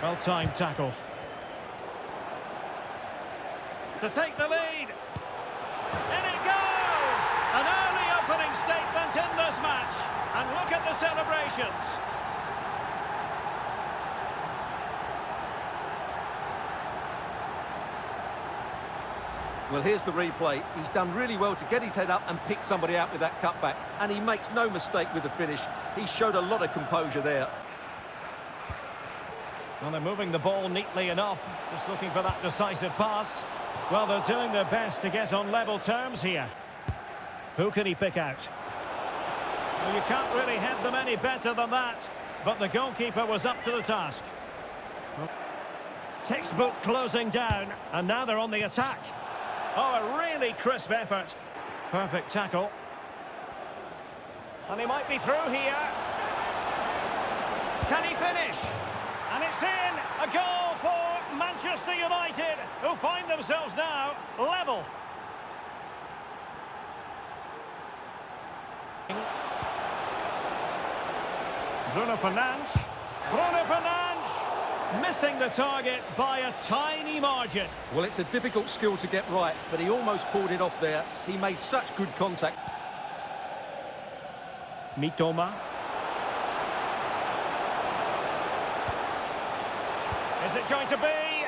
Well-timed tackle. To take the lead. In it goes! An early opening statement in this match. And look at the celebrations. Well, here's the replay. He's done really well to get his head up and pick somebody out with that cutback. And he makes no mistake with the finish. He showed a lot of composure there. Well, they're moving the ball neatly enough. Just looking for that decisive pass. Well, they're doing their best to get on level terms here. Who can he pick out? Well, you can't really head them any better than that. But the goalkeeper was up to the task. Textbook closing down. And now they're on the attack. Oh, a really crisp effort. Perfect tackle. And he might be through here. Can he finish? And it's in. A goal for Manchester United, who find themselves now level. Bruno Fernandes. Bruno Fernandes missing the target by a tiny margin. Well, it's a difficult skill to get right, but he almost pulled it off there. He made such good contact. Mitoma. Is it going to be?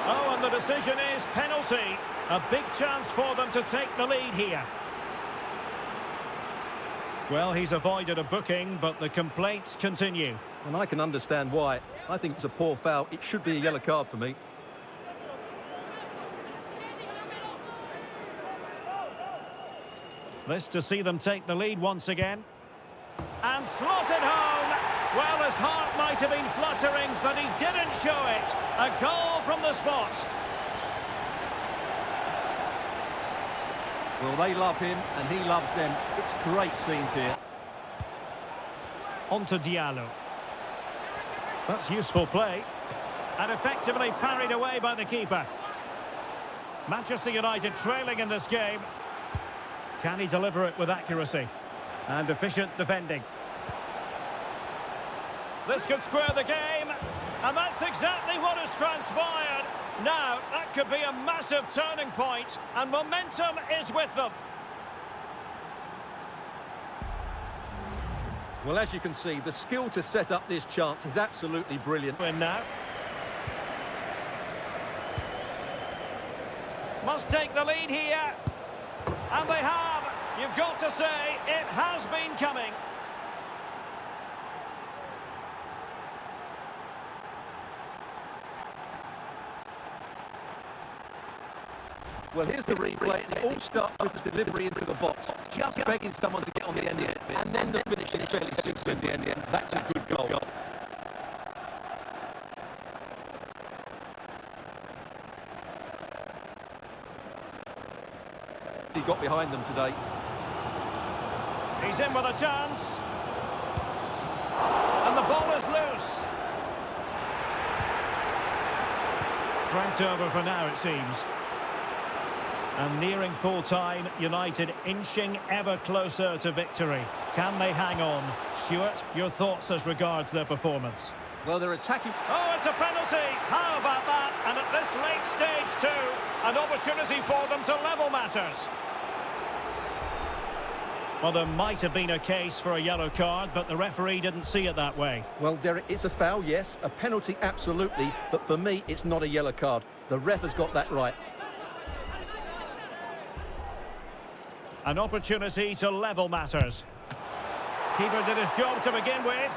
Oh, and the decision is penalty. A big chance for them to take the lead here. Well, he's avoided a booking, but the complaints continue. And I can understand why. I think it's a poor foul. It should be a yellow card for me. This to see them take the lead once again. And slots it home. Well, his heart might have been fluttering, but he didn't show it. A goal from the spot. Well, they love him, and he loves them. It's great scenes here. On to Diallo. That's useful play. And effectively parried away by the keeper. Manchester United trailing in this game. Can he deliver it with accuracy? And efficient defending. This could square the game. And that's exactly what has transpired. Now, that could be a massive turning point, and momentum is with them. Well, as you can see, the skill to set up this chance is absolutely brilliant. And now. Must take the lead here. And they have. You've got to say, it has been coming. Well, here's the replay. It all starts with the delivery into the box. Just begging someone to get on the end of it. And then the finish is fairly simple in the end. That's a good goal. He got behind them today. He's in with a chance. And the ball is loose. Threat over for now, it seems. And nearing full time, United inching ever closer to victory. Can they hang on? Stuart, your thoughts as regards their performance? Well, they're attacking. Oh, it's a penalty! How about that? And at this late stage too, an opportunity for them to level matters. Well, there might have been a case for a yellow card, but the referee didn't see it that way. Well, Derek, it's a foul, yes. A penalty, absolutely. But for me, it's not a yellow card. The ref has got that right. An opportunity to level matters. Keeper did his job to begin with.